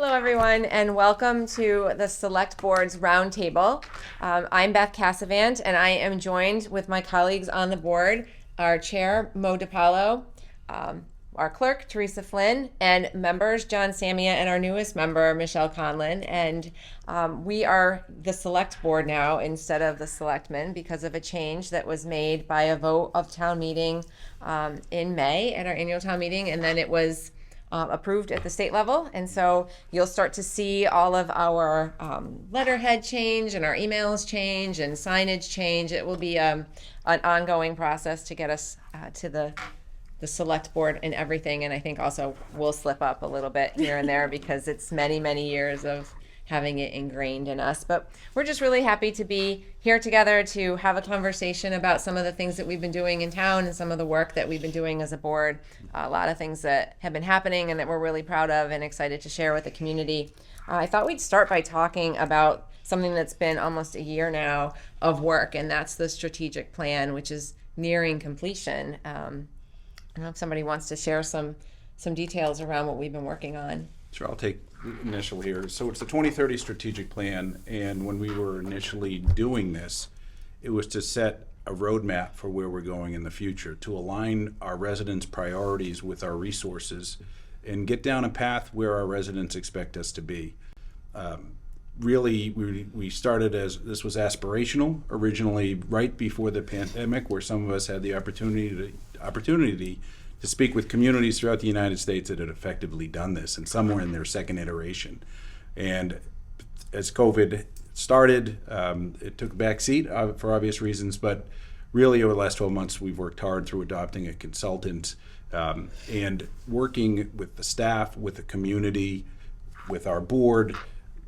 Hello, everyone, and welcome to the Select Board's Roundtable. I'm Beth Cassavant, and I am joined with my colleagues on the board, our chair, Mo DiPaolo, our clerk, Teresa Flynn, and members, John Samia, and our newest member, Michelle Conlon. And we are the Select Board now instead of the Selectmen because of a change that was made by a vote of town meeting in May at our annual town meeting, and then it was approved at the state level. And so you'll start to see all of our letterhead change and our emails change and signage change. It will be an ongoing process to get us to the select board and everything. And I think also we'll slip up a little bit here and there because it's many, many years of having it ingrained in us. But we're just really happy to be here together to have a conversation about some of the things that we've been doing in town and some of the work that we've been doing as a board. A lot of things that have been happening and that we're really proud of and excited to share with the community. I thought we'd start by talking about something that's been almost a year now of work, and that's the strategic plan, which is nearing completion. I don't know if somebody wants to share some details around what we've been working on. Sure, I'll take initial here. So it's the 2030 strategic plan, and when we were initially doing this, it was to set a roadmap for where we're going in the future, to align our residents' priorities with our resources and get down a path where our residents expect us to be. Really, we started as, this was aspirational, originally right before the pandemic, where some of us had the opportunity to speak with communities throughout the United States that had effectively done this, and some were in their second iteration. And as COVID started, it took a back seat for obvious reasons, but really over the last 12 months, we've worked hard through adopting a consultant and working with the staff, with the community, with our board,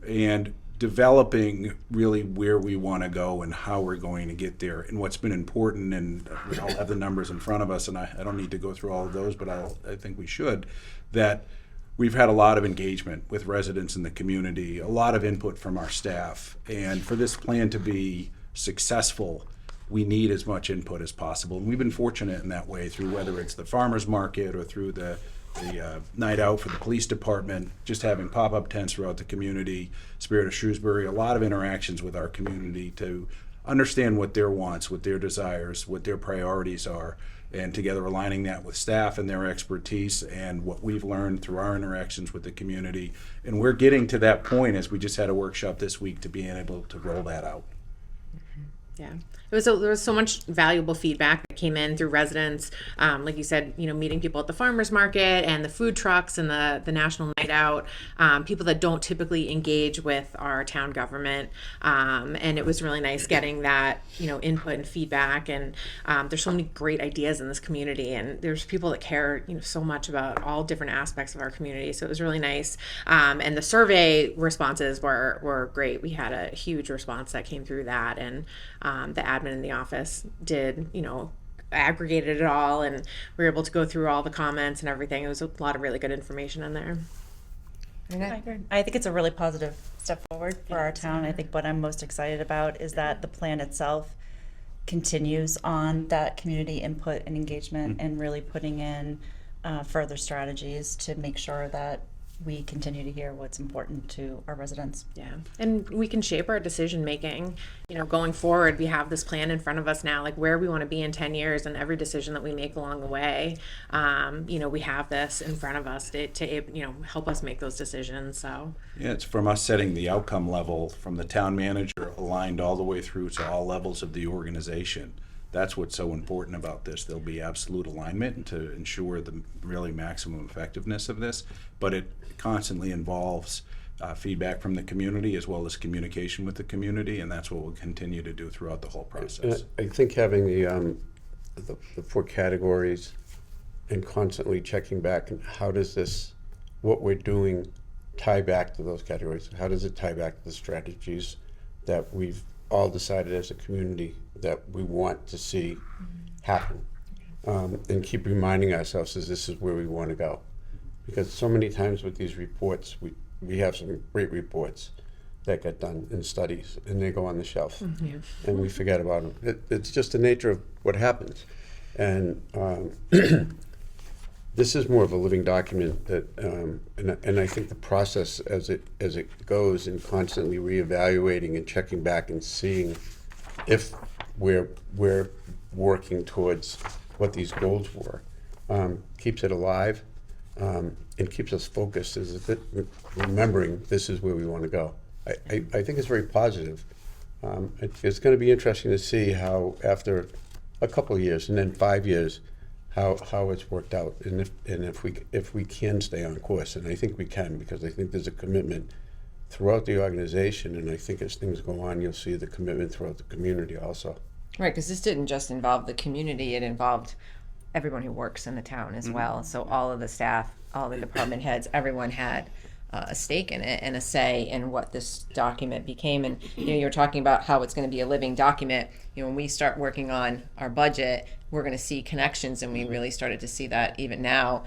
and developing really where we want to go and how we're going to get there. And what's been important, and we all have the numbers in front of us, and I don't need to go through all of those, but I think we should, that we've had a lot of engagement with residents in the community, a lot of input from our staff. And for this plan to be successful, we need as much input as possible. And we've been fortunate in that way through whether it's the farmers market or through the night out for the police department, just having pop-up tents throughout the community, Spirit of Shrewsbury, a lot of interactions with our community to understand what their wants, what their desires, what their priorities are, and together aligning that with staff and their expertise and what we've learned through our interactions with the community. And we're getting to that point, as we just had a workshop this week, to being able to roll that out. Yeah, there was so much valuable feedback that came in through residents. Like you said, meeting people at the farmers market and the food trucks and the national night out, people that don't typically engage with our town government. And it was really nice getting that, input and feedback. And there's so many great ideas in this community, and there's people that care, so much about all different aspects of our community. So it was really nice. And the survey responses were great. We had a huge response that came through that, and the admin in the office did, aggregated it all, and we were able to go through all the comments and everything. It was a lot of really good information in there. I think it's a really positive step forward for our town. I think what I'm most excited about is that the plan itself continues on that community input and engagement, and really putting in further strategies to make sure that we continue to hear what's important to our residents. Yeah, and we can shape our decision making, going forward. We have this plan in front of us now, like where we want to be in 10 years, and every decision that we make along the way, we have this in front of us to help us make those decisions. So yeah, it's from us setting the outcome level from the town manager aligned all the way through to all levels of the organization. That's what's so important about this. There'll be absolute alignment to ensure the really maximum effectiveness of this, but it constantly involves feedback from the community as well as communication with the community, and that's what we'll continue to do throughout the whole process. I think having the 4 categories and constantly checking back, and how does this, what we're doing, tie back to those categories? How does it tie back to the strategies that we've all decided as a community that we want to see happen, and keep reminding ourselves that this is where we want to go, because so many times with these reports, we have some great reports that get done in studies and they go on the shelf, and we forget about them. It's just the nature of what happens, and this is more of a living document that, and I think the process as it goes and constantly reevaluating and checking back and seeing if we're working towards what these goals were, keeps it alive, and keeps us focused, remembering this is where we want to go. I think it's very positive. It's going to be interesting to see how after a couple of years and then 5 years, how it's worked out, and if we can stay on course, and I think we can, because I think there's a commitment throughout the organization, and I think as things go on, you'll see the commitment throughout the community also. Right, because this didn't just involve the community, it involved everyone who works in the town as well. So all of the staff, all the department heads, everyone had a stake in it and a say in what this document became. And you're talking about how it's going to be a living document. When we start working on our budget, we're going to see connections, and we really started to see that even now,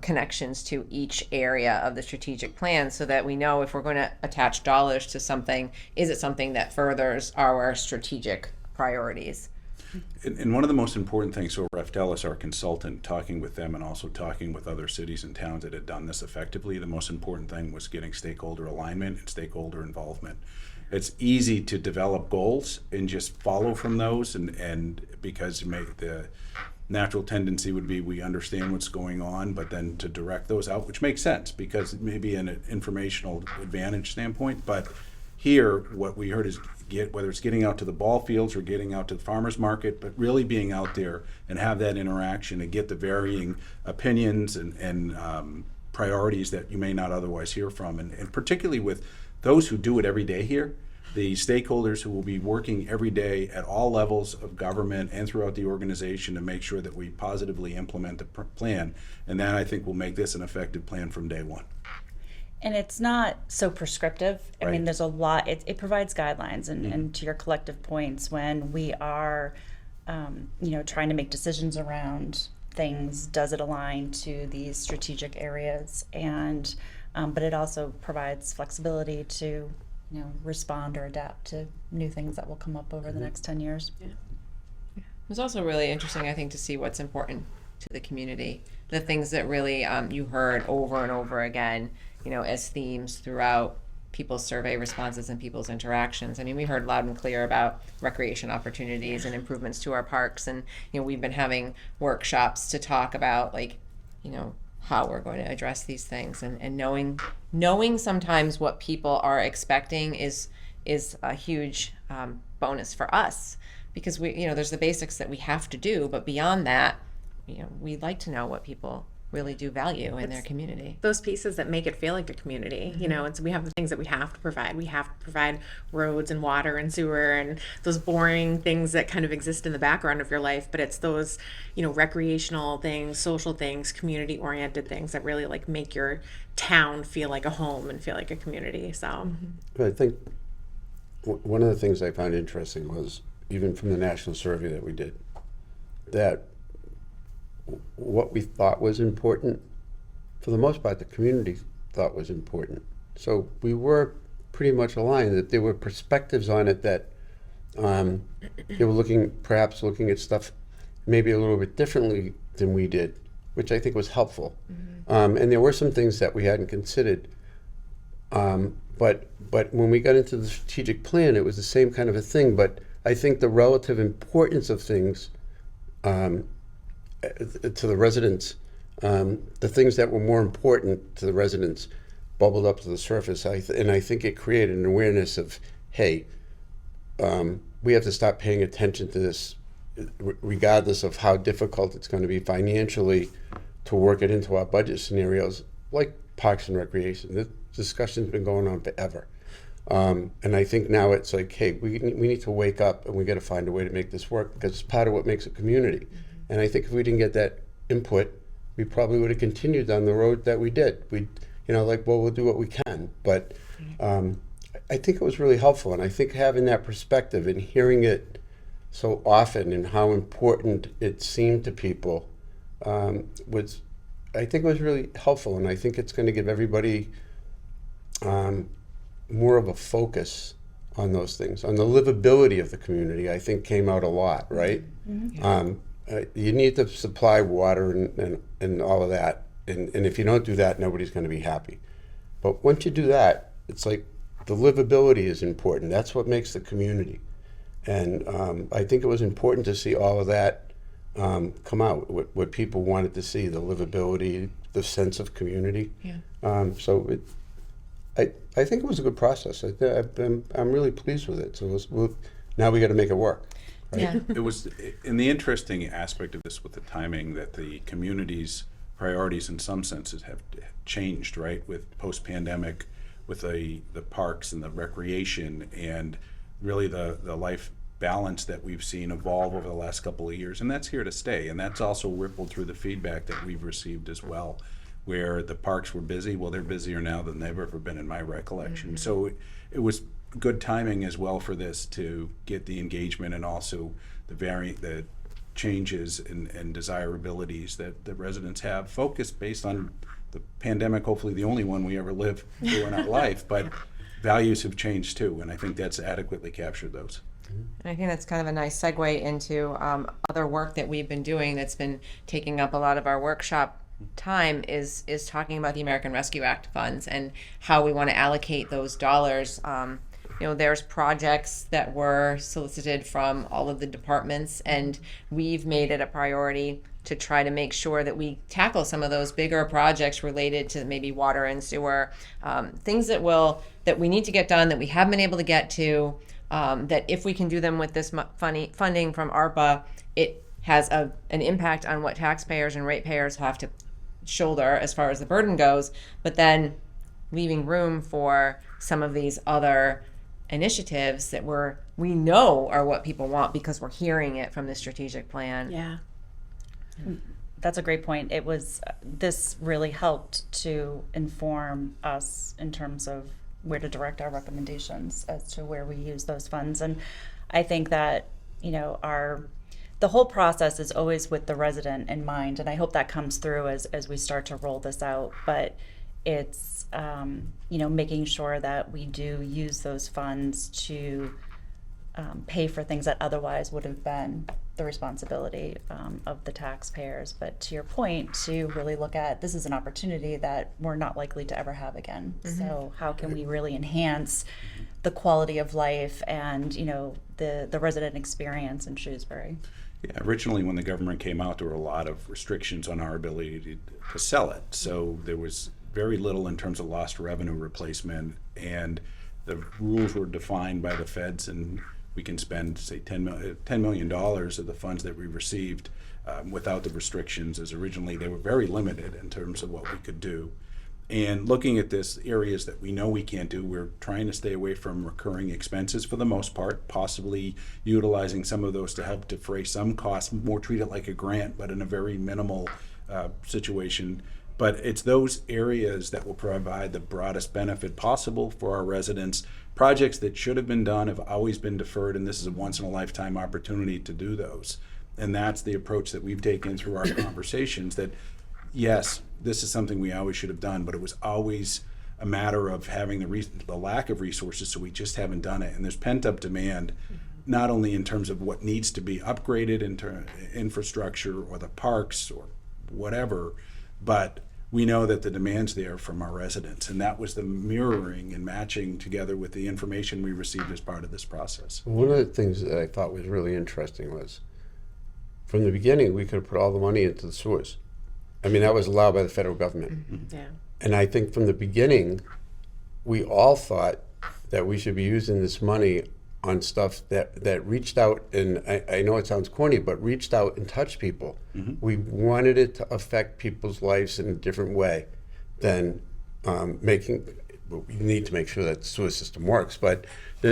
connections to each area of the strategic plan, so that we know if we're going to attach dollars to something, is it something that furthers our strategic priorities. And one of the most important things, so Refdelis, our consultant, talking with them and also talking with other cities and towns that had done this effectively, the most important thing was getting stakeholder alignment and stakeholder involvement. It's easy to develop goals and just follow from those, and because the natural tendency would be we understand what's going on, but then to direct those out, which makes sense because it may be an informational advantage standpoint, but here what we heard is whether it's getting out to the ball fields or getting out to the farmers market, but really being out there and have that interaction and get the varying opinions and priorities that you may not otherwise hear from, and particularly with those who do it every day here, the stakeholders who will be working every day at all levels of government and throughout the organization to make sure that we positively implement the plan, and that I think will make this an effective plan from day one. And it's not so prescriptive. I mean, Right. there's a lot, it provides guidelines, and to your collective points, when we are, trying to make decisions around things, does it align to these strategic areas? And, but it also provides flexibility to, respond or adapt to new things that will come up over the next 10 years. It was also really interesting, I think, to see what's important to the community, the things that really you heard over and over again, as themes throughout people's survey responses and people's interactions. I mean, we heard loud and clear about recreation opportunities and improvements to our parks, and we've been having workshops to talk about how we're going to address these things, and knowing sometimes what people are expecting is a huge bonus for us, because there's the basics that we have to do, but beyond that, we'd like to know what people really do value in their community. Those pieces that make it feel like a community, and so we have the things that we have to provide. We have to provide roads and water and sewer and those boring things that kind of exist in the background of your life, but it's those, recreational things, social things, community oriented things that really make your town feel like a home and feel like a community. So But I think one of the things I found interesting was, even from the national survey that we did, that what we thought was important, for the most part, the community thought was important. So we were pretty much aligned that there were perspectives on it that they were perhaps looking at stuff maybe a little bit differently than we did, which I think was helpful. And there were some things that we hadn't considered. But when we got into the strategic plan, it was the same kind of a thing. But I think the relative importance of things to the residents, the things that were more important to the residents bubbled up to the surface. And I think it created an awareness of, hey, we have to stop paying attention to this, regardless of how difficult it's going to be financially to work it into our budget scenarios, like Parks and Recreation. This discussion's been going on forever. And I think now it's like, hey, we need to wake up, and we got to find a way to make this work, because it's part of what makes a community. And I think if we didn't get that input, we probably would have continued down the road that we did. We'll do what we can. But I think it was really helpful. And I think having that perspective and hearing it so often and how important it seemed to people was really helpful. And I think it's going to give everybody more of a focus on those things. On the livability of the community, I think came out a lot, right? you need to supply water and all of that. And if you don't do that, nobody's going to be happy. But once you do that, it's like the livability is important. That's what makes the community. And I think it was important to see all of that come out, what people wanted to see, the livability, the sense of community. Yeah. I think it was a good process. I'm really pleased with it. So now we got to make it work. Right? Yeah. It was, in the interesting aspect of this with the timing, that the community's priorities in some senses have changed, right? With post-pandemic, with the parks and the recreation and really the life balance that we've seen evolve over the last couple of years. And that's here to stay. And that's also rippled through the feedback that we've received as well, where the parks were busy. Well, they're busier now than they've ever been in my recollection. Mm-hmm. So it was good timing as well for this to get the engagement and also the changes and desirabilities that the residents have focused based on the pandemic, hopefully the only one we ever live through in our life, but values have changed too, and I think that's adequately captured those. And I think that's kind of a nice segue into other work that we've been doing that's been taking up a lot of our workshop time is talking about the American Rescue Act funds and how we want to allocate those dollars. There's projects that were solicited from all of the departments, and we've made it a priority to try to make sure that we tackle some of those bigger projects related to maybe water and sewer, things that we need to get done that we haven't been able to get to, that if we can do them with this funding from ARPA, it has an impact on what taxpayers and ratepayers have to shoulder as far as the burden goes, but then leaving room for some of these other initiatives that we know are what people want because we're hearing it from the strategic plan. Yeah. That's a great point. This really helped to inform us in terms of where to direct our recommendations as to where we use those funds. And I think that, the whole process is always with the resident in mind, and I hope that comes through as we start to roll this out. But it's making sure that we do use those funds to pay for things that otherwise would have been the responsibility of the taxpayers. But to your point, to really look at, this is an opportunity that we're not likely to ever have again. Mm-hmm. So how can we really enhance the quality of life and the resident experience in Shrewsbury? Yeah, originally when the government came out, there were a lot of restrictions on our ability to sell it. So there was very little in terms of lost revenue replacement, and the rules were defined by the feds, and we can spend, say, $10 million of the funds that we received without the restrictions, as originally they were very limited in terms of what we could do. And looking at this, areas that we know we can't do, we're trying to stay away from recurring expenses for the most part, possibly utilizing some of those to help defray some costs, more treat it like a grant, but in a very minimal situation. But it's those areas that will provide the broadest benefit possible for our residents. Projects that should have been done have always been deferred, and this is a once-in-a-lifetime opportunity to do those. And that's the approach that we've taken through our conversations, that yes, this is something we always should have done, but it was always a matter of having the lack of resources, so we just haven't done it. And there's pent-up demand, not only in terms of what needs to be upgraded into infrastructure or the parks or whatever, but we know that the demand's there from our residents, and that was the mirroring and matching together with the information we received as part of this process. One of the things that I thought was really interesting was, from the beginning, we could have put all the money into the sewers. I mean, that was allowed by the federal government. Mm-hmm. Yeah. And I think from the beginning, we all thought that we should be using this money on stuff that reached out, and I know it sounds corny, but reached out and touched people. Mm-hmm. We wanted it to affect people's lives in a different way than we need to make sure that the sewer system works, but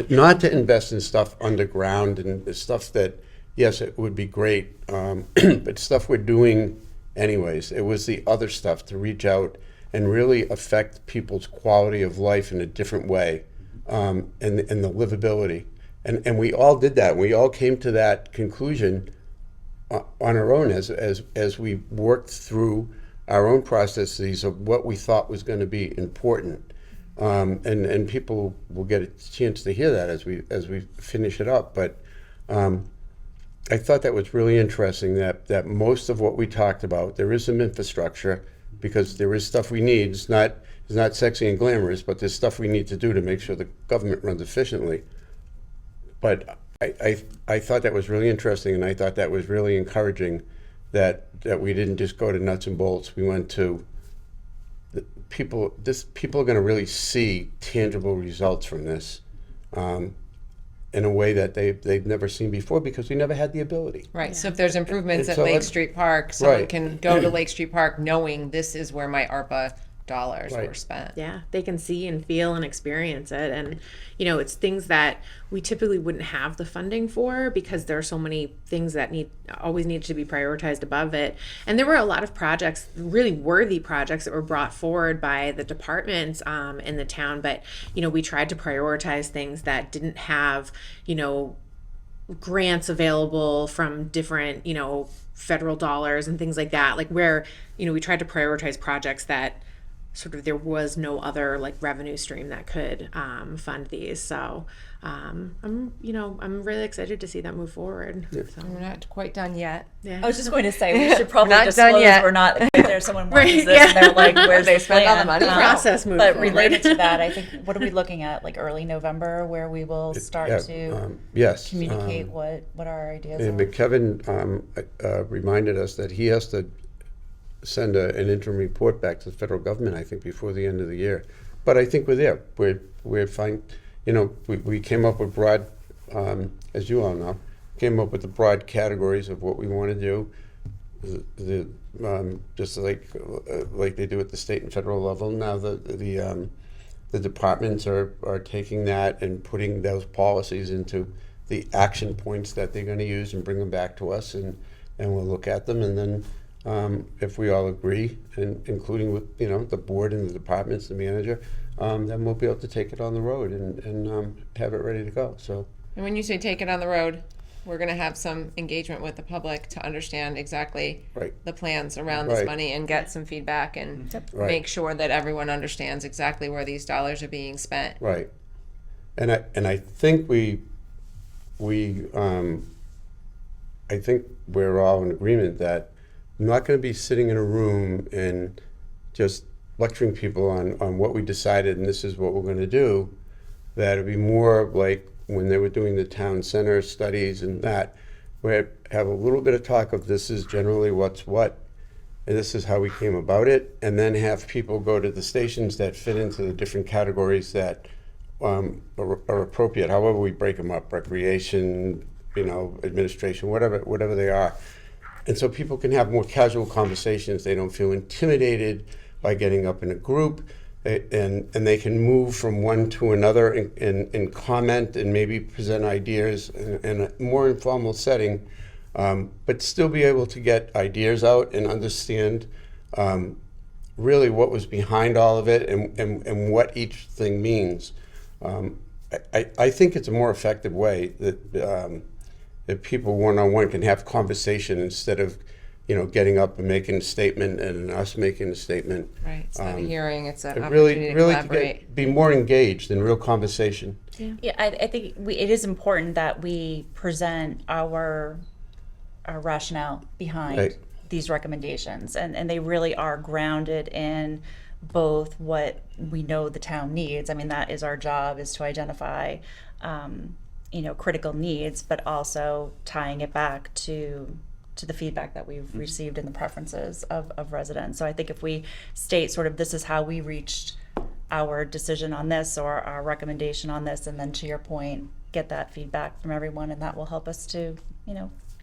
not to invest in stuff underground and stuff that, yes, it would be great, but stuff we're doing anyways. It was the other stuff to reach out and really affect people's quality of life in a different way, and the livability. And we all did that. We all came to that conclusion on our own as we worked through our own processes of what we thought was going to be important. And people will get a chance to hear that as we finish it up. But I thought that was really interesting that most of what we talked about, there is some infrastructure because there is stuff we need. It's not sexy and glamorous, but there's stuff we need to do to make sure the government runs efficiently. But I thought that was really interesting, and I thought that was really encouraging that we didn't just go to nuts and bolts. We went to people are going to really see tangible results from this in a way that they've never seen before because we never had the ability. Right. So if there's improvements And at so Lake it- Street Park, someone Right. can go to Lake Street Park knowing this is where my ARPA dollars Right. were spent. Yeah, they can see and feel and experience it. And, it's things that we typically wouldn't have the funding for because there are so many things that always need to be prioritized above it. And there were a lot of projects, really worthy projects that were brought forward by the departments in the town. But, we tried to prioritize things that didn't have, grants available from different, federal dollars and things like that. Like where, we tried to prioritize projects that sort of there was no other like revenue stream that could fund these. So I'm really excited to see that move forward. So, We're not quite done yet. yeah. I was just going to say, we should probably Not done disclose yet. we're not, if there's someone watching Right, this and yeah. they're like, where's They the spent all the plan? money. Process move But forward. related to that, I think, what are we looking at, like early November, where we will start Yeah, to yes. communicate what our ideas And are? McKevin reminded us that he has to send an interim report back to the federal government, I think, before the end of the year. But I think we're there. We're fine. We came up with broad, as you all know, came up with the broad categories of what we want to do. Just like they do at the state and federal level. Now the departments are taking that and putting those policies into the action points that they're going to use and bring them back to us, and we'll look at them, and then if we all agree, and including with the board and the departments, the manager, then we'll be able to take it on the road and have it ready to go. So And when you say take it on the road, we're going to have some engagement with the public to understand exactly Right. the plans around this Right. money and get some feedback and Right. make sure that everyone understands exactly where these dollars are being spent. right, and I think I think we're all in agreement that I'm not going to be sitting in a room and just lecturing people on what we decided and this is what we're going to do. That it'd be more like when they were doing the town center studies and that, where have a little bit of talk of this is generally what's what, and this is how we came about it, and then have people go to the stations that fit into the different categories that are appropriate, however we break them up, recreation, administration, whatever they are. And so people can have more casual conversations. They don't feel intimidated by getting up in a group, and they can move from one to another and comment and maybe present ideas in a more informal setting, but still be able to get ideas out and understand really what was behind all of it and what each thing means. I think it's a more effective way that people one-on-one can have conversation instead of getting up and making a statement and us making a statement. Right. It's not a hearing, it's an It opportunity to really collaborate. be more engaged in real conversation. Yeah, I think it is important that we present our rationale behind Right. these recommendations, and they really are grounded in both what we know the town needs. I mean, that is our job, is to identify, critical needs, but also tying it back to the feedback that we've received and the preferences of residents. So I think if we state sort of this is how we reached our decision on this or our recommendation on this, and then to your point, get that feedback from everyone, and that will help us to,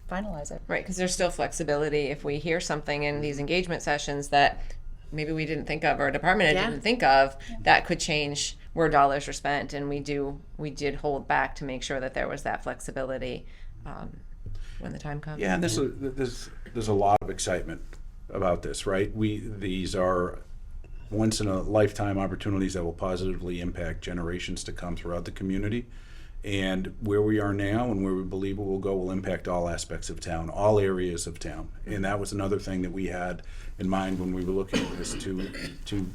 finalize it. Right, because there's still flexibility if we hear something in these engagement sessions that maybe we didn't think of or a department head Yeah. didn't think of, that could change where dollars are spent. And we did hold back to make sure that there was that flexibility when the time comes. Yeah, and there's a lot of excitement about this, right? These are once in a lifetime opportunities that will positively impact generations to come throughout the community. And where we are now and where we believe it will go will impact all aspects of town, all areas of town. And that was another thing that we had in mind when we were looking at this, to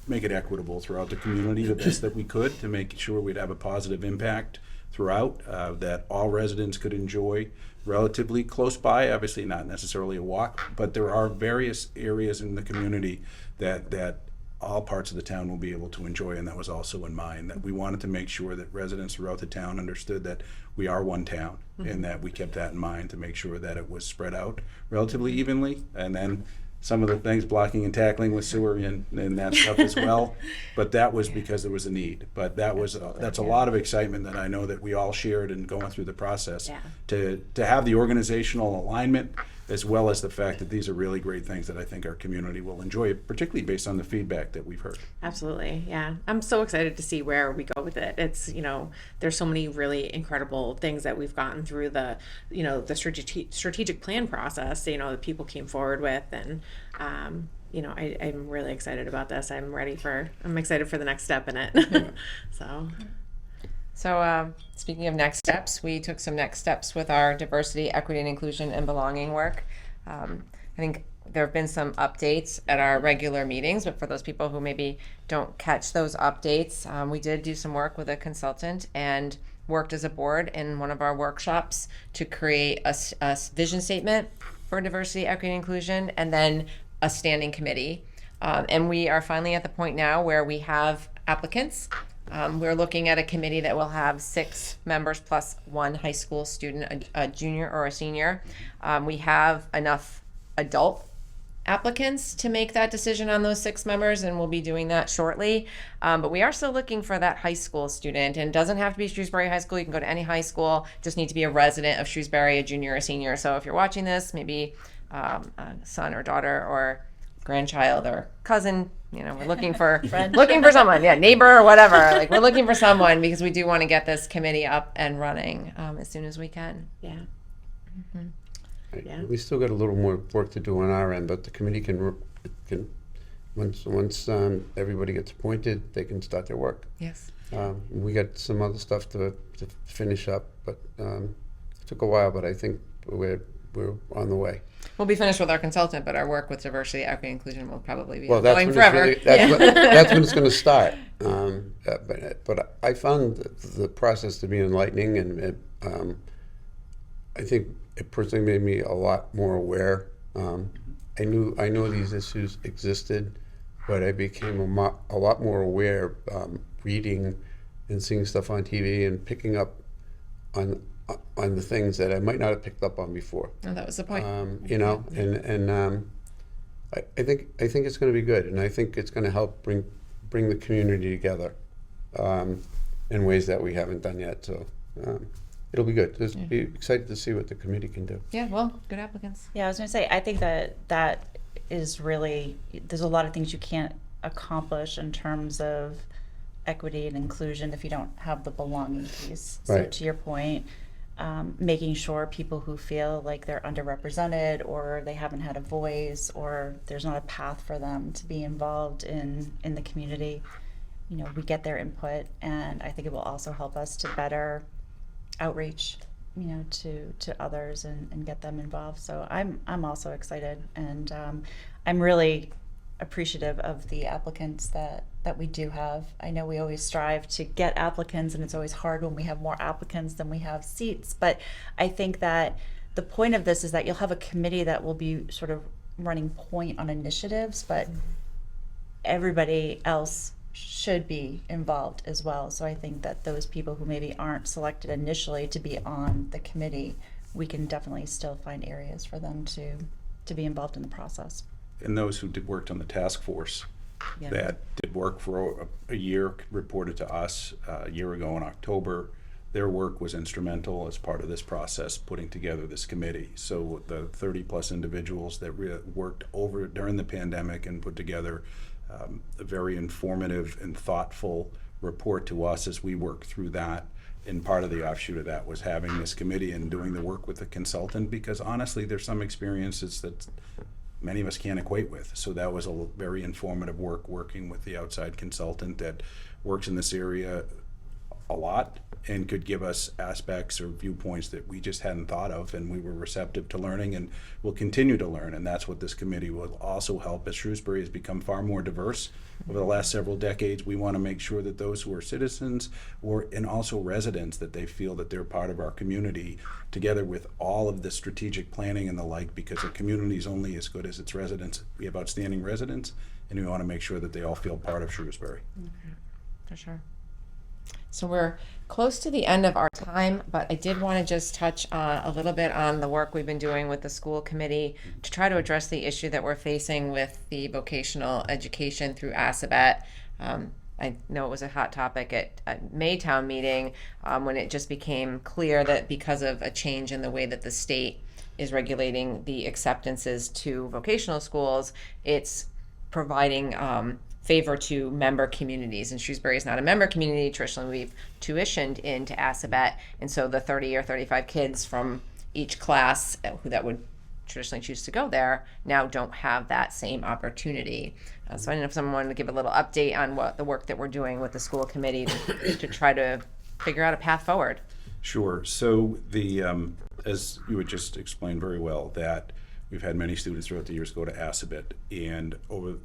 make it equitable throughout the community the best that we could, to make sure we'd have a positive impact throughout that all residents could enjoy relatively close by, obviously not necessarily a walk, but there are various areas in the community that all parts of the town will be able to enjoy, and that was also in mind, that we wanted to make sure that residents throughout the town understood that we are one town, and that we kept that in mind to make sure that it was spread out relatively evenly, and then some of the things, blocking and tackling with sewer and that stuff as well, but that was because there was a need. But that was that's a lot of excitement that I know that we all shared in going through the process. Yeah. To have the organizational alignment, as well as the fact that these are really great things that I think our community will enjoy, particularly based on the feedback that we've heard. Absolutely. Yeah. I'm so excited to see where we go with it. It's, there's so many really incredible things that we've gotten through the strategic plan process, that people came forward with. And, I'm really excited about this. I'm excited for the next step in it. So speaking of next steps, we took some next steps with our diversity, equity, and inclusion and belonging work. I think there have been some updates at our regular meetings, but for those people who maybe don't catch those updates, we did do some work with a consultant and worked as a board in one of our workshops to create a vision statement for diversity, equity, and inclusion, and then a standing committee. And we are finally at the point now where we have applicants. We're looking at a committee that will have 6 members plus 1 high school student, a junior or a senior. We have enough adult applicants to make that decision on those 6 members, and we'll be doing that shortly. But we are still looking for that high school student, and it doesn't have to be Shrewsbury High School. You can go to any high school, just need to be a resident of Shrewsbury, a junior or a senior. So if you're watching this, maybe a son or daughter or grandchild or cousin, we're looking for someone, neighbor or whatever. Like, we're looking for someone because we do want to get this committee up and running as soon as we can. Yeah. Yeah. We still got a little more work to do on our end, but the committee can once everybody gets appointed, they can start their work. Yes. We got some other stuff to finish up, but it took a while, but I think we're on the way. We'll be finished with our consultant, but our work with diversity, equity, and inclusion will probably be That's going when forever. That's when it's going to start. But I found the process to be enlightening, and I think it personally made me a lot more aware. I know these issues existed, but I became a lot more aware reading and seeing stuff on TV and picking up on the things that I might not have picked up on before. Oh, that was the point. I think it's going to be good, and I think it's going to help bring the community together in ways that we haven't done yet. So it'll be good. Just be excited to see what the committee can do. Yeah, well, good applicants. Yeah, I was going to say, I think that is really, there's a lot of things you can't accomplish in terms of equity and inclusion if you don't have the belonging piece. So Right. to your point, making sure people who feel like they're underrepresented or they haven't had a voice or there's not a path for them to be involved in the community, we get their input, and I think it will also help us to better outreach, to others and get them involved. So I'm also excited, and I'm really appreciative of the applicants that we do have. I know we always strive to get applicants, and it's always hard when we have more applicants than we have seats, but I think that the point of this is that you'll have a committee that will be sort of running point on initiatives, but everybody else should be involved as well. So I think that those people who maybe aren't selected initially to be on the committee, we can definitely still find areas for them to be involved in the process. And those who worked on the task force that did work for a year reported to us a year ago in October. Their work was instrumental as part of this process, putting together this committee. So the 30 plus individuals that worked over during the pandemic and put together a very informative and thoughtful report to us as we work through that. And part of the offshoot of that was having this committee and doing the work with a consultant, because honestly, there's some experiences that many of us can't equate with. So that was a very informative working with the outside consultant that works in this area a lot and could give us aspects or viewpoints that we just hadn't thought of, and we were receptive to learning and will continue to learn. And that's what this committee will also help. As Shrewsbury has become far more diverse over the last several decades, we want to make sure that those who are citizens and also residents, that they feel that they're part of our community, together with all of the strategic planning and the like, because a community is only as good as its residents. We have outstanding residents, and we want to make sure that they all feel part of Shrewsbury. For sure. So we're close to the end of our time, but I did want to just touch a little bit on the work we've been doing with the school committee to try to address the issue that we're facing with the vocational education through Assabet. I know it was a hot topic at Maytown meeting when it just became clear that because of a change in the way that the state is regulating the acceptances to vocational schools, it's providing favor to member communities, and Shrewsbury is not a member community. Traditionally, we've tuitioned into Assabet, and so the 30 or 35 kids from each class who that would traditionally choose to go there now don't have that same opportunity. So I don't know if someone wanted to give a little update on what the work that we're doing with the school committee to try to figure out a path forward. Sure. So the as you had just explained very well, that we've had many students throughout the years go to Assabet, and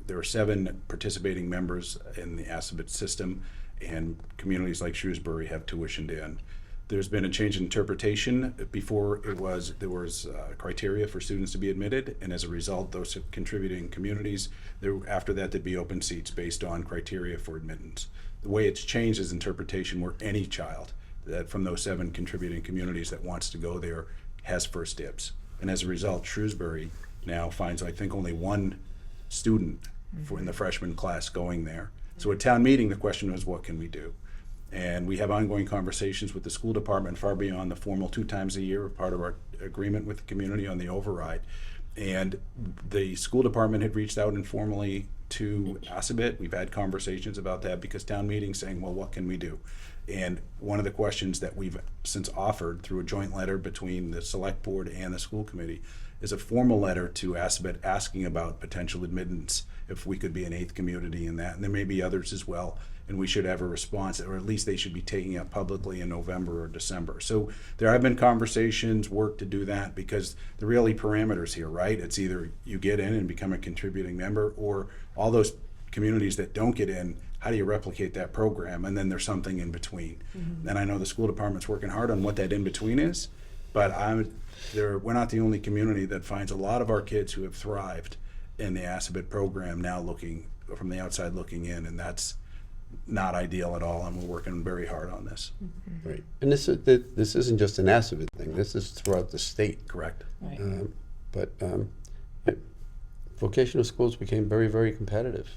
there are 7 participating members in the Assabet system, and communities like Shrewsbury have tuitioned in. There's been a change in interpretation. Before there was criteria for students to be admitted, and as a result, those contributing communities, after that there'd be open seats based on criteria for admittance. The way it's changed is interpretation, where any child that from those 7 contributing communities that wants to go there has first dibs. And as a result, Shrewsbury now finds, I think, only 1 student in the freshman class going there. So at town meeting, the question was, what can we do? And we have ongoing conversations with the school department far beyond the formal 2 times a year, part of our agreement with the community on the override. And the school department had reached out informally to Assabet. We've had conversations about that because town meeting's saying, well, what can we do? And one of the questions that we've since offered through a joint letter between the select board and the school committee is a formal letter to Assabet asking about potential admittance, if we could be an 8th community in that, and there may be others as well, and we should have a response, or at least they should be taking it publicly in November or December. So there have been conversations, work to do that, because the really parameters here, right? It's either you get in and become a contributing member, or all those communities that don't get in, how do you replicate that program? And then there's something in between. And I know the school department's working hard on what that in between is, but we're not the only community that finds a lot of our kids who have thrived in the Assabet program now looking from the outside looking in, and that's not ideal at all, and we're working very hard on this. Right. And this isn't just an Assabet thing. This is throughout the state. Correct. Right. Vocational schools became very, very competitive.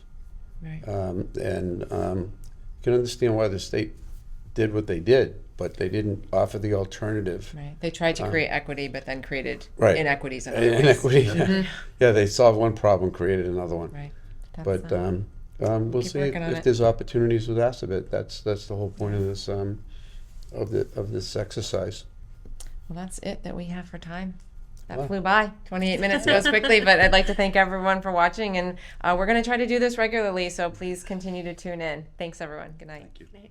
Right. You can understand why the state did what they did, but they didn't offer the alternative. Right. They tried to create equity, but then created Right. inequities in other ways. Inequity. Yeah, they solved one problem, created another one. Right. But we'll Keep see working on if it. there's opportunities with Assabet. That's the whole point of this of this exercise. Well, that's it that we have for time. That Wow. flew by. 28 minutes goes quickly, but I'd like to thank everyone for watching, and we're going to try to do this regularly, so please continue to tune in. Thanks, everyone. Good night. Thank you.